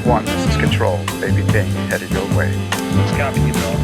Negative 1, this is Control. Baby King headed your way. Copy, Control.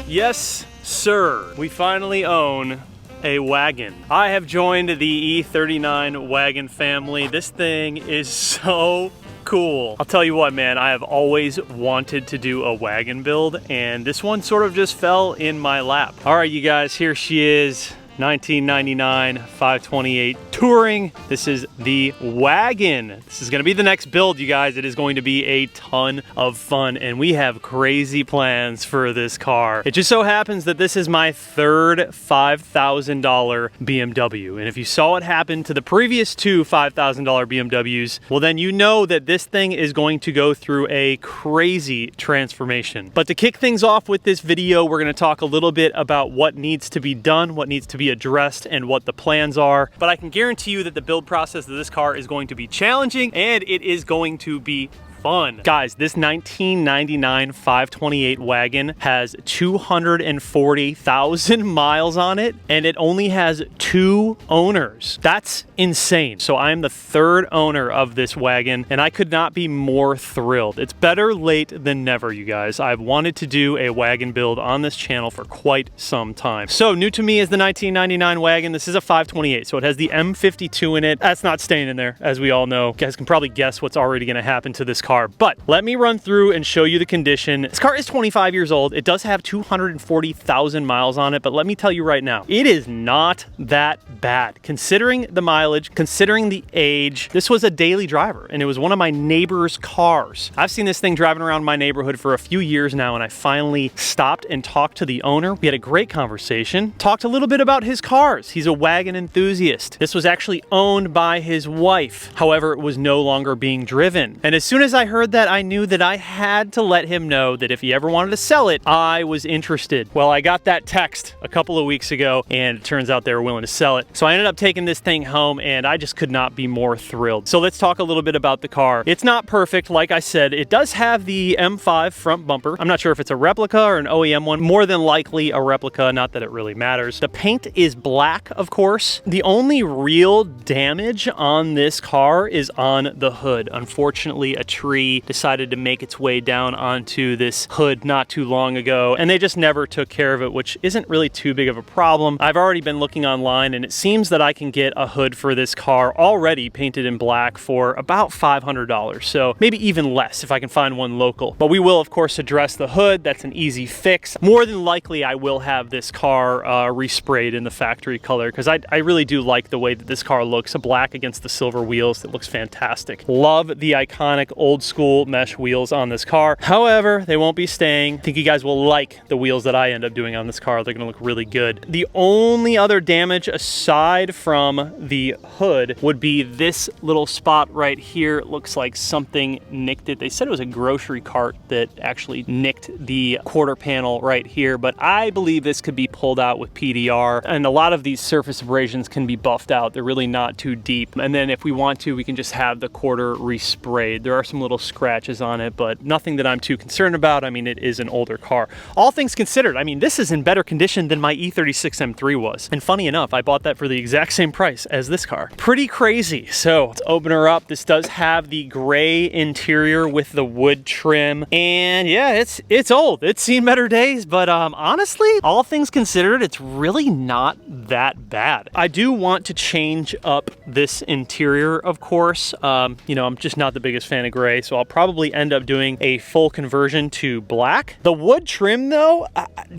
Yes, sir. We finally own a wagon. I have joined the E39 wagon family. This thing is so cool. I'll tell you what, man, I have always wanted to do a wagon build, and this one sort of just fell in my lap. All right, you guys, here she is. 1999 528 Touring. This is the wagon. This is going to be the next build, you guys. It is going to be a ton of fun, and we have crazy plans for this car. It just so happens that this is my third $5,000 BMW, and if you saw what happened to the previous two $5,000 BMWs, well, then you know that this thing is going to go through a crazy transformation. But to kick things off with this video, we're going to talk a little bit about what needs to be done, what needs to be addressed, and what the plans are. But I can guarantee you that the build process of this car is going to be challenging, and it is going to be fun. Guys, this 1999 528 wagon has 240,000 miles on it, and it only has 2 owners. That's insane. So I'm the third owner of this wagon, and I could not be more thrilled. It's better late than never, you guys. I've wanted to do a wagon build on this channel for quite some time. So new to me is the 1999 wagon. This is a 528, so it has the M52 in it. That's not staying in there, as we all know. You guys can probably guess what's already going to happen to this car. But let me run through and show you the condition. This car is 25 years old. It does have 240,000 miles on it, but let me tell you right now, it is not that bad. Considering the mileage, considering the age, this was a daily driver, and it was one of my neighbor's cars. I've seen this thing driving around my neighborhood for a few years now, and I finally stopped and talked to the owner. We had a great conversation, talked a little bit about his cars. He's a wagon enthusiast. This was actually owned by his wife. However, it was no longer being driven. And as soon as I heard that, I knew that I had to let him know that if he ever wanted to sell it, I was interested. Well, I got that text a couple of weeks ago, and it turns out they were willing to sell it. So I ended up taking this thing home, and I just could not be more thrilled. So let's talk a little bit about the car. It's not perfect, like I said. It does have the M5 front bumper. I'm not sure if it's a replica or an OEM one. More than likely a replica, not that it really matters. The paint is black, of course. The only real damage on this car is on the hood. Unfortunately, a tree decided to make its way down onto this hood not too long ago, and they just never took care of it, which isn't really too big of a problem. I've already been looking online, and it seems that I can get a hood for this car already painted in black for about $500, so maybe even less if I can find one local. But we will, of course, address the hood. That's an easy fix. More than likely, I will have this car resprayed in the factory color, because I really do like the way that this car looks. A black against the silver wheels, that looks fantastic. Love the iconic old school mesh wheels on this car. However, they won't be staying. I think you guys will like the wheels that I end up doing on this car. They're gonna look really good. The only other damage aside from the hood would be this little spot right here. It looks like something nicked it. They said it was a grocery cart that actually nicked the quarter panel right here, but I believe this could be pulled out with PDR, and a lot of these surface abrasions can be buffed out. They're really not too deep. And then if we want to, we can just have the quarter resprayed. There are some little scratches on it, but nothing that I'm too concerned about. I mean, it is an older car. All things considered, I mean, this is in better condition than my E36 M3 was. And funny enough, I bought that for the exact same price as this car. Pretty crazy. So let's open her up. This does have the gray interior with the wood trim. And yeah, it's old. It's seen better days, but honestly, all things considered, it's really not that bad. I do want to change up this interior, of course. You know, I'm just not the biggest fan of gray, so I'll probably end up doing a full conversion to black. The wood trim though,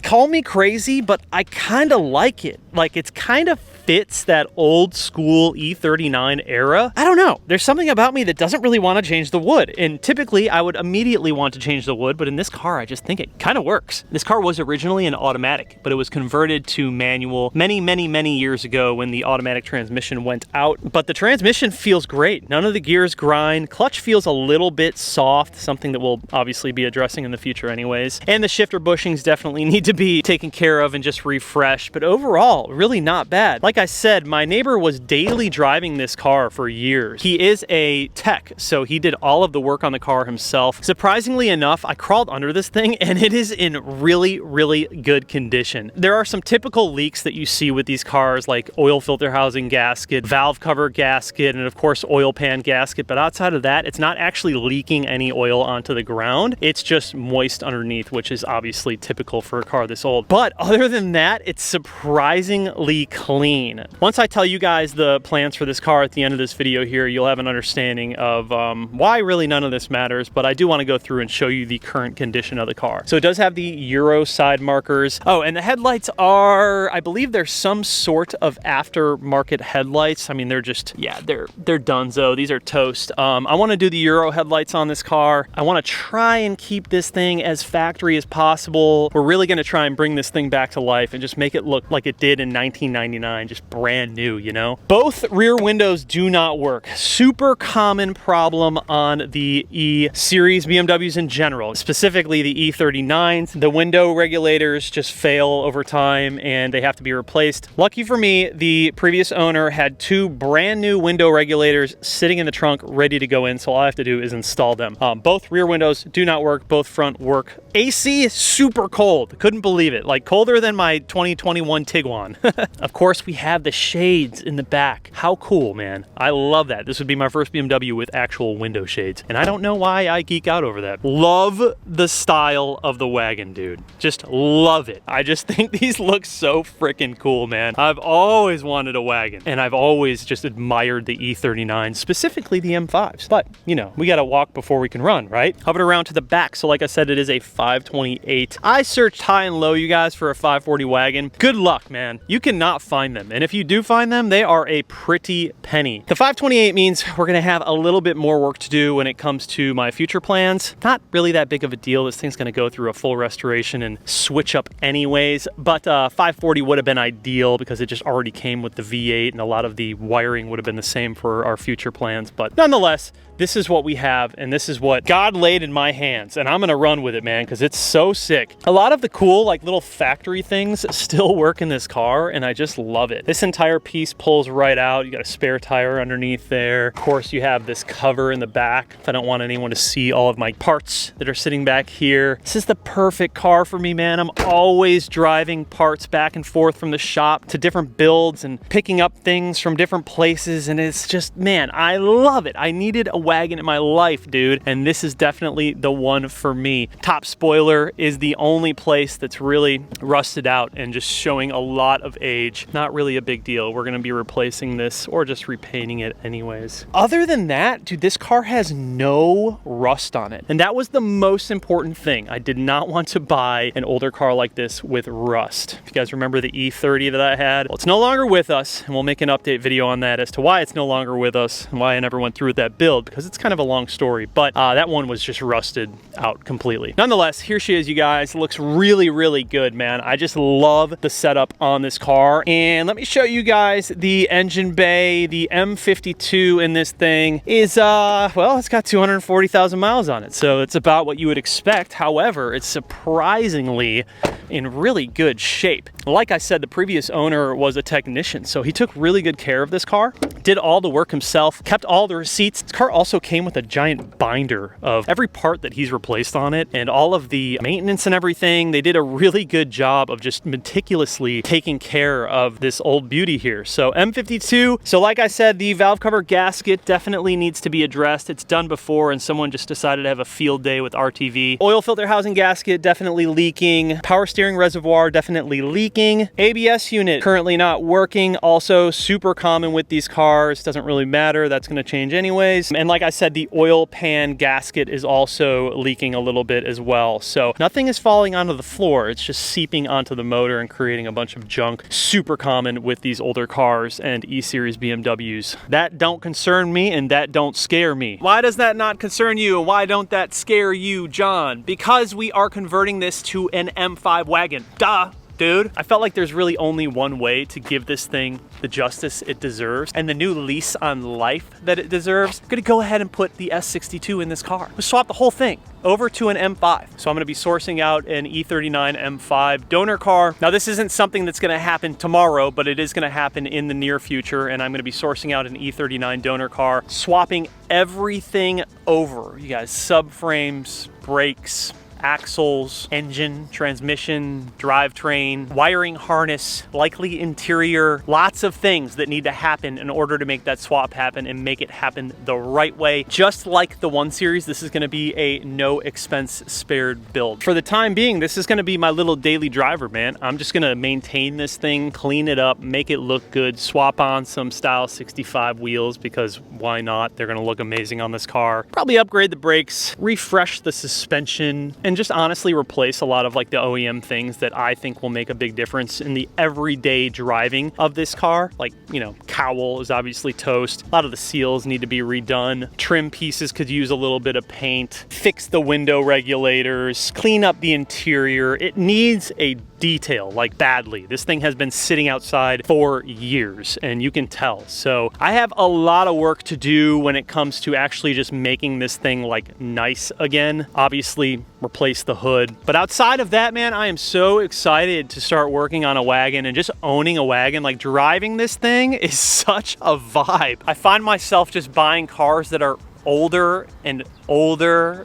call me crazy, but I kind of like it. Like, it's kind of fits that old school E39 era. I don't know. There's something about me that doesn't really want to change the wood. And typically I would immediately want to change the wood, but in this car, I just think it kind of works. This car was originally an automatic, but it was converted to manual many years ago when the automatic transmission went out. But the transmission feels great. None of the gears grind. Clutch feels a little bit soft, something that we'll obviously be addressing in the future anyways. And the shifter bushings definitely need to be taken care of and just refreshed, but overall, really not bad. Like I said, my neighbor was daily driving this car for years. He is a tech, so he did all of the work on the car himself. Surprisingly enough, I crawled under this thing and it is in really good condition. There are some typical leaks that you see with these cars, like oil filter housing gasket, valve cover gasket, and of course oil pan gasket, but outside of that, it's not actually leaking any oil onto the ground. It's just moist underneath, which is obviously typical for a car this old. But other than that, it's surprisingly clean. Once I tell you guys the plans for this car at the end of this video here, you'll have an understanding of why really none of this matters, but I do want to go through and show you the current condition of the car. So it does have the Euro side markers. Oh, and the headlights are, I believe they're some sort of aftermarket headlights. I mean, they're just, yeah, they're donezo. These are toast. I want to do the Euro headlights on this car. I want to try and keep this thing as factory as possible. We're really going to try and bring this thing back to life and just make it look like it did in 1999, just brand new, you know? Both rear windows do not work. Super common problem on the E-Series BMWs in general, specifically the E39s. The window regulators just fail over time and they have to be replaced. Lucky for me, the previous owner had two brand new window regulators sitting in the trunk ready to go in, so all I have to do is install them. Both rear windows do not work, both front work. AC is super cold. Couldn't believe it. Like colder than my 2021 Tiguan. Of course, we have the shades in the back. How cool, man. I love that. This would be my first BMW with actual window shades. And I don't know why I geek out over that. Love the style of the wagon, dude. Just love it. I just think these look so freaking cool, man. I've always wanted a wagon and I've always just admired the E39, specifically the M5s. But, you know, we gotta walk before we can run, right? Hovered around to the back. So like I said, it is a 528. I searched high and low, you guys, for a 540 wagon. Good luck, man. You cannot find them. And if you do find them, they are a pretty penny. The 528 means we're gonna have a little bit more work to do when it comes to my future plans. Not really that big of a deal. This thing's gonna go through a full restoration and switch up anyways, but 540 would have been ideal because it just already came with the V8 and a lot of the wiring would have been the same for our future plans. But nonetheless, this is what we have and this is what God laid in my hands, and I'm gonna run with it, man, because it's so sick. A lot of the cool like little factory things still work in this car and I just love it. This entire piece pulls right out. You got a spare tire underneath there. Of course, you have this cover in the back if I don't want anyone to see all of my parts that are sitting back here. This is the perfect car for me, man. I'm always driving parts back and forth from the shop to different builds and picking up things from different places, and it's just, man, I love it. I needed a wagon in my life, dude, and this is definitely the one for me. Top spoiler is the only place that's really rusted out and just showing a lot of age. Not really a big deal. We're gonna be replacing this or just repainting it anyways. Other than that, dude, this car has no rust on it, and that was the most important thing. I did not want to buy an older car like this with rust. If you guys remember the E30 that I had, well, it's no longer with us, and we'll make an update video on that as to why it's no longer with us and why I never went through with that build, because it's kind of a long story, but that one was just rusted out completely. Nonetheless, here she is, you guys. Looks really good, man. I just love the setup on this car, and let me show you guys the engine bay. The M52 in this thing is well, it's got 240,000 miles on it, so it's about what you would expect. However, it's surprisingly in really good shape. Like I said, the previous owner was a technician, so he took really good care of this car, did all the work himself, kept all the receipts. This car also came with a giant binder of every part that he's replaced on it and all of the maintenance and everything. They did a really good job of just meticulously taking care of this old beauty here. So M52, so like I said, the valve cover gasket definitely needs to be addressed. It's done before and someone just decided to have a field day with RTV. Oil filter housing gasket definitely leaking. Power steering reservoir definitely leaking. ABS unit currently not working. Also super common with these cars. cars, doesn't really matter. That's going to change anyways. And like I said, the oil pan gasket is also leaking a little bit as well. So nothing is falling onto the floor. It's just seeping onto the motor and creating a bunch of junk. Super common with these older cars and E-Series BMWs. That don't concern me and that don't scare me. Why does that not concern you? Why don't that scare you, John? Because we are converting this to an M5 wagon. Duh. Dude, I felt like there's really only one way to give this thing the justice it deserves and the new lease on life that it deserves. I'm gonna go ahead and put the S62 in this car. We'll swap the whole thing over to an M5. So I'm gonna be sourcing out an E39 M5 donor car. Now this isn't something that's gonna happen tomorrow, but it is gonna happen in the near future, and I'm gonna be sourcing out an E39 donor car, swapping everything over. You guys, subframes, brakes, axles, engine, transmission, drivetrain, wiring harness, likely interior, lots of things that need to happen in order to make that swap happen and make it happen the right way. Just like the 1 Series, this is gonna be a no expense spared build. For the time being, this is gonna be my little daily driver, man. I'm just gonna maintain this thing, clean it up, make it look good, swap on some Style 65 wheels because why not? They're gonna look amazing on this car. Probably upgrade the brakes, refresh the suspension, and just honestly replace a lot of like the OEM things that I think will make a big difference in the everyday driving of this car. Like, you know, cowl is obviously toast. A lot of the seals need to be redone. Trim pieces could use a little bit of paint. Fix the window regulators, clean up the interior. It needs a detail, like badly. This thing has been sitting outside for years and you can tell. So I have a lot of work to do when it comes to actually just making this thing like nice again. Obviously replace the hood. But outside of that, man, I am so excited to start working on a wagon and just owning a wagon. Like driving this thing is such a vibe. I find myself just buying cars that are older and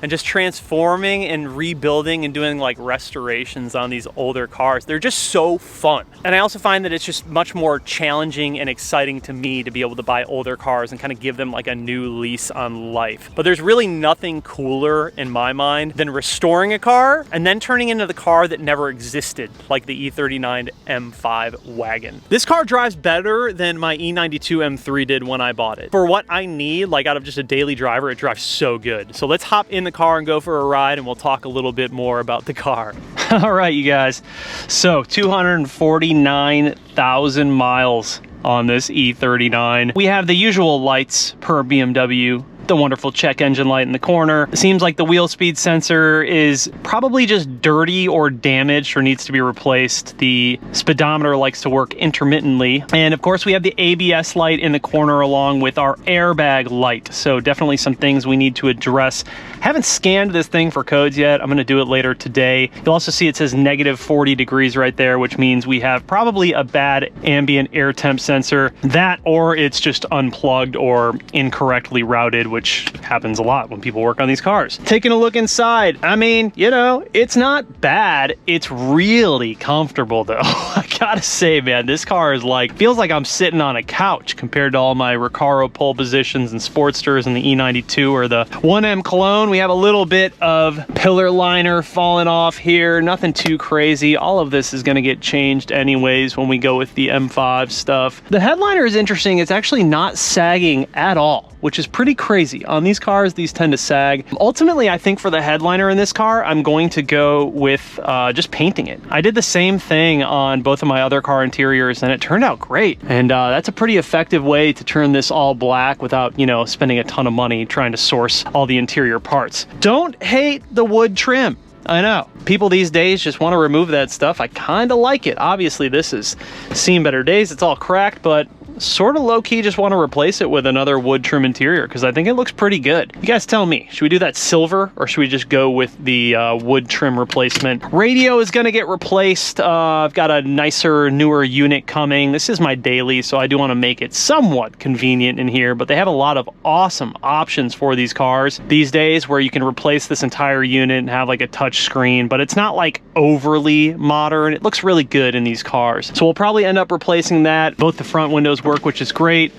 just transforming and rebuilding and doing like restorations on these older cars. They're just so fun. And I also find that it's just much more challenging and exciting to me to be able to buy older cars and kind of give them like a new lease on life. But there's really nothing cooler in my mind than restoring a car and then turning into the car that never existed, like the E39 M5 wagon. This car drives better than my E92 M3 did when I bought it. For what I need, like out of just a daily driver, it drives so good. So let's hop in the car and go for a ride and we'll talk a little bit more about the car. All right, you guys. So 249,000 miles on this E39. We have the usual lights per BMW. The wonderful check engine light in the corner. It seems like the wheel speed sensor is probably just dirty or damaged or needs to be replaced. The speedometer likes to work intermittently. And of course we have the ABS light in the corner along with our airbag light. So definitely some things we need to address. Haven't scanned this thing for codes yet. I'm gonna do it later today. You'll also see it says negative 40 degrees right there, which means we have probably a bad ambient air temp sensor. That or it's just unplugged or incorrectly routed, which happens a lot when people work on these cars. Taking a look inside, I mean, you know, it's not bad. It's really comfortable though. I gotta say, man, this car is like, feels like I'm sitting on a couch compared to all my Recaro pole positions and Sportsters and the E92 or the 1M Cologne. We have a little bit of pillar liner falling off here, nothing too crazy. All of this is gonna get changed anyways when we go with the M5 stuff. The headliner is interesting. It's actually not sagging at all, which is pretty crazy. On these cars, these tend to sag. Ultimately, I think for the headliner in this car, I'm going to go with just painting it. I did the same thing on both of my other car interiors and it turned out great. And that's a pretty effective way to turn this all black without, you know, spending a ton of money trying to source all the interior parts. Don't hate the wood trim. I know. People these days just want to remove that stuff. I kind of like it. Obviously, this has seen better days. It's all cracked, but sort of low-key just want to replace it with another wood trim interior because I think it looks pretty good. You guys tell me, should we do that silver or should we just go with the wood trim replacement? Radio is going to get replaced. I've got a nicer, newer unit coming. This is my daily, so I do want to make it somewhat convenient in here, but they have a lot of awesome options for these cars these days where you can replace this entire unit and have like a touch screen, but it's not like overly modern. It looks really good in these cars. So we'll probably end up replacing that. Both the front windows work, which is great.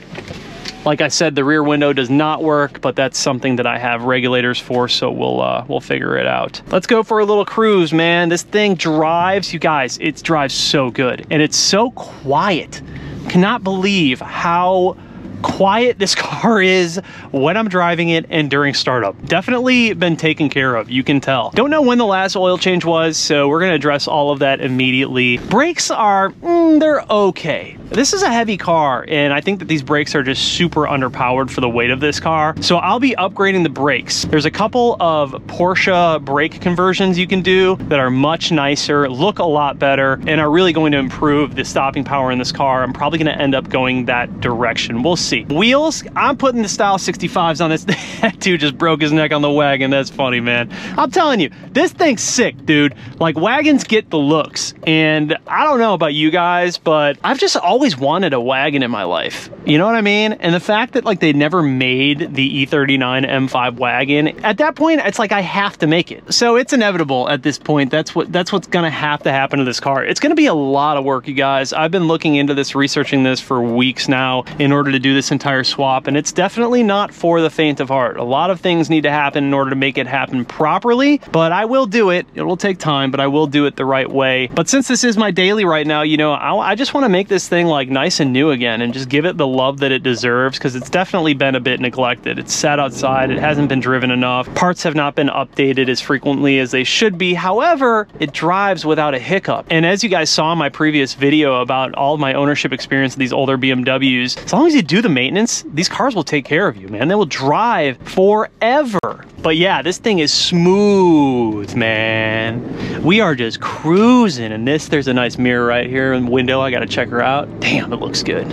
Like I said, the rear window does not work, but that's something that I have regulators for, so we'll figure it out. Let's go for a little cruise, man. This thing drives, you guys, it drives so good, and it's so quiet. Cannot believe how quiet this car is when I'm driving it and during startup. Definitely been taken care of, you can tell. Don't know when the last oil change was, so we're gonna address all of that immediately. Brakes are, they're okay. This is a heavy car, and I think that these brakes are just super underpowered for the weight of this car. So I'll be upgrading the brakes. There's a couple of Porsche brake conversions you can do that are much nicer, look a lot better, and are really going to improve the stopping power in this car. I'm probably gonna end up going that direction. We'll see. Wheels, I'm putting the Style 65s on this. That dude just broke his neck on the wagon. That's funny, man. I'm telling you, this thing's sick, dude. Like, wagons get the looks, and I don't know about you guys, but I've just always wanted a wagon in my life. You know what I mean? And the fact that like they never made the E39 M5 wagon, at that point, it's like I have to make it. So it's inevitable at this point. That's what's gonna have to happen to this car. It's gonna be a lot of work, you guys. I've been looking into this, researching this for weeks now in order to do this entire swap, and it's definitely not for the faint of heart. A lot of things need to happen in order to make it happen properly, but I will do it. It will take time, but I will do it the right way. But since this is my daily right now, you know, I just want to make this thing like nice and new again and just give it the love that it deserves, because it's definitely been a bit neglected. It's sat outside, it hasn't been driven enough, parts have not been updated as frequently as they should be. However, it drives without a hiccup. And as you guys saw in my previous video about all of my ownership experience of these older BMWs, as long as you do the maintenance, these cars will take care of you, man. They will drive forever. But yeah, this thing is smooth, man. We are just cruising, and there's a nice mirror right here in the window. I gotta check her out. Damn, it looks good.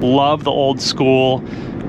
Love the old school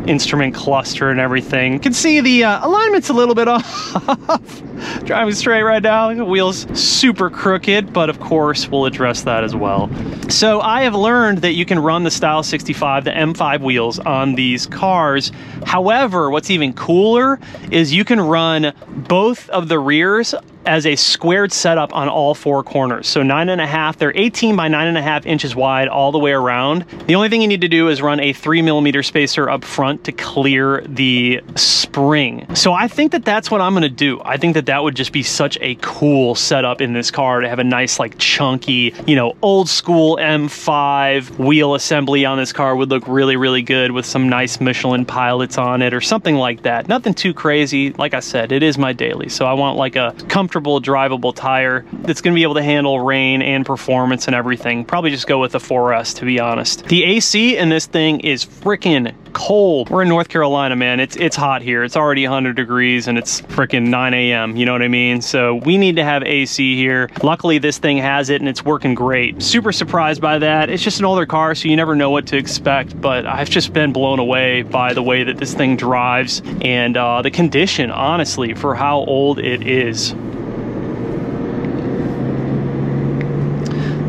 instrument cluster and everything. You can see the alignment's a little bit off. Driving straight right now, the wheels super crooked, but of course we'll address that as well. So I have learned that you can run the Style 65, the M5 wheels on these cars. However, what's even cooler is you can run both of the rears as a squared setup on all four corners. So 9.5, they're 18 by 9.5 inches wide all the way around. The only thing you need to do is run a 3mm spacer up front to clear the spring. So I think that that's what I'm gonna do. I think that that would just be such a cool setup in this car to have a nice like chunky, you know, old school M5 wheel assembly on this car would look really, really good with some nice Michelin pilots on it or something like that. Nothing too crazy. Like I said, it is my daily. So I want like a comfortable drivable tire that's going to be able to handle rain and performance and everything. Probably just go with the 4S, to be honest. The AC in this thing is freaking cold. We're in North Carolina, man. It's hot here. It's already 100 degrees and it's freaking 9 a.m. You know what I mean? So we need to have AC here. Luckily, this thing has it and it's working great. Super surprised by that. It's just an older car, so you never know what to expect, but I've just been blown away by the way that this thing drives and the condition, honestly, for how old it is.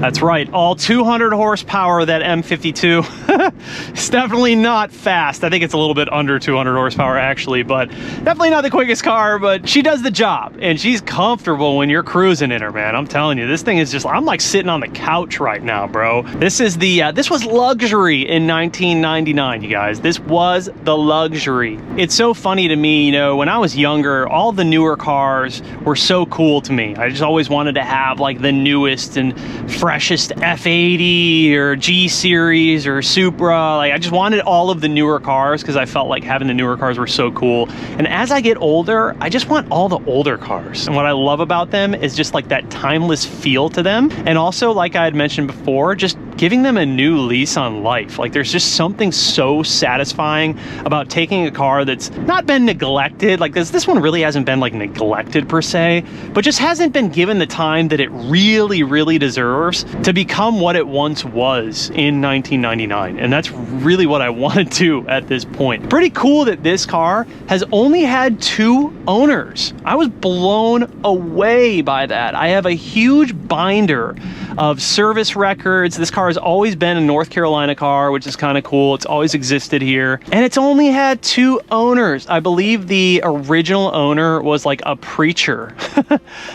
That's right, all 200 horsepower, that M52. It's definitely not fast. I think it's a little bit under 200 horsepower actually, but definitely not the quickest car, but she does the job and she's comfortable when you're cruising in her, man. I'm telling you, this thing is just, I'm like sitting on the couch right now, bro. This is the, this was luxury in 1999, you guys. This was the luxury. It's so funny to me, you know, when I was younger, all the newer cars were so cool to me. I just always wanted to have like the newest and freshest F80 or G Series or Supra. Like, I just wanted all of the newer cars because I felt like having the newer cars were so cool. And as I get older, I just want all the older cars. And what I love about them is just like that timeless feel to them. And also, like I had mentioned before, just giving them a new lease on life. Like, there's just something so satisfying about taking a car that's not been neglected. Like this one really hasn't been like neglected per se, but just hasn't been given the time that it really, really deserves to become what it once was in 1999. And that's really what I want to do at this point. Pretty cool that this car has only had 2 owners. I was blown away by that. I have a huge binder of service records. This car has always been a North Carolina car, which is kind of cool. It's always existed here. And it's only had 2 owners. I believe the original owner was like a preacher.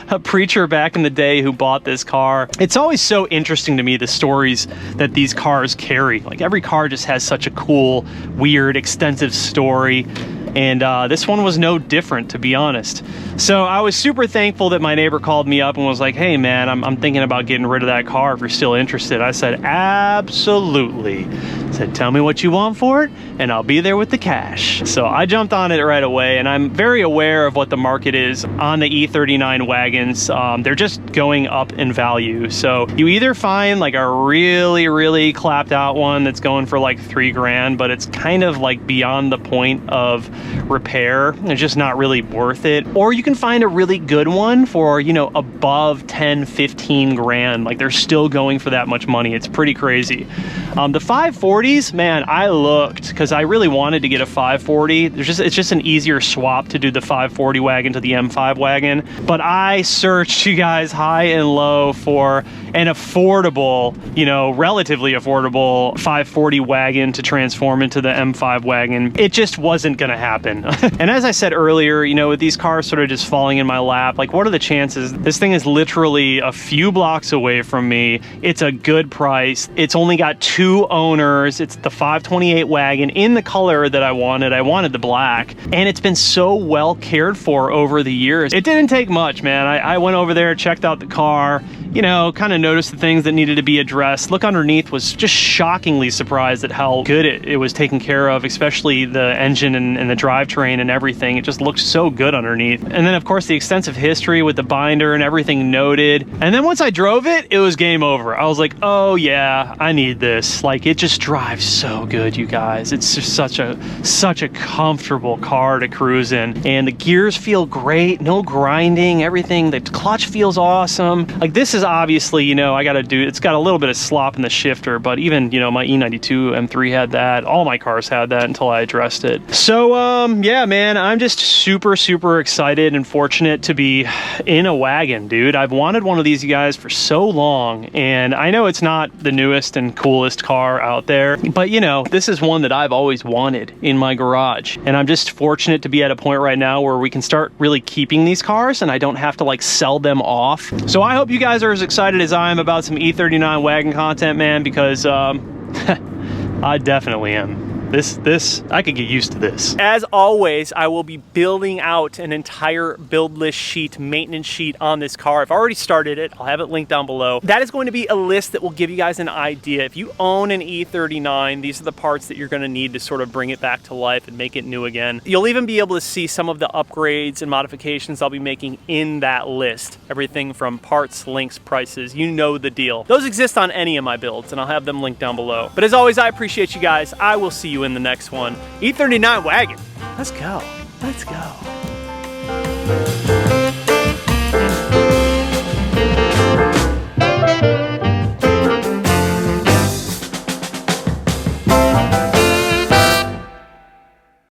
A preacher back in the day who bought this car. It's always so interesting to me, the stories that these cars carry. Like, every car just has such a cool, weird, extensive story. And this one was no different, to be honest. So I was super thankful that my neighbor called me up and was like, hey man, I'm thinking about getting rid of that car if you're still interested. I said, absolutely. I said, tell me what you want for it and I'll be there with the cash. So I jumped on it right away, and I'm very aware of what the market is on the E39 wagons. They're just going up in value. So you either find like a really clapped out one that's going for like $3 grand, but it's kind of like beyond the point of repair. It's just not really worth it. Or you can find a really good one for, you know, above 10, 15 grand. Like they're still going for that much money. It's pretty crazy. The 540s, man, I looked because I really wanted to get a 540. It's just an easier swap to do the 540 wagon to the M5 wagon. But I searched, you guys, high and low for an affordable, you know, relatively affordable 540 wagon to transform into the M5 wagon. It just wasn't gonna happen. And as I said earlier, you know, with these cars sort of just falling in my lap, like what are the chances? This thing is literally a few blocks away from me. It's a good price. It's only got 2 owners. It's the 528 wagon in the color that I wanted. I wanted the black, and it's been so well cared for over the years. It didn't take much, man. I went over there, checked out the car, you know, kind of noticed the things that needed to be addressed. Look underneath, was just shockingly surprised at how good it was taken care of, especially the engine and the drivetrain and everything. It just looked so good underneath. And then of course the extensive history with the binder and everything noted. And then once I drove it, it was game over. I was like, oh yeah, I need this. Like it just drives so good, you guys. It's just such a comfortable car to cruise in. And the gears feel great, no grinding, everything. The clutch feels awesome. Like this is obviously, you know, it's got a little bit of slop in the shifter, but even, you know, my E92 M3 had that. All my cars had that until I addressed it. So, yeah, man, I'm just super excited and fortunate to be in a wagon, dude. I've wanted one of these, you guys, for so long, and I know it's not the newest and coolest car out there, but you know, this is one that I've always wanted in my garage, and I'm just fortunate to be at a point right now where we can start really keeping these cars and I don't have to like sell them off. So I hope you guys are as excited as I am about some E39 wagon content, man, because I definitely am. This, I could get used to this. As always, I will be building out an entire build list sheet, maintenance sheet on this car. I've already started it. I'll have it linked down below. That is going to be a list that will give you guys an idea. If you own an E39, these are the parts that you're gonna need to sort of bring it back to life and make it new again. You'll even be able to see some of the upgrades and modifications I'll be making in that list. Everything from parts, links, prices, you know the deal. Those exist on any of my builds, and I'll have them linked down below. But as always, I appreciate you guys. I will see you in the next one. E39 wagon. Let's go. Let's go.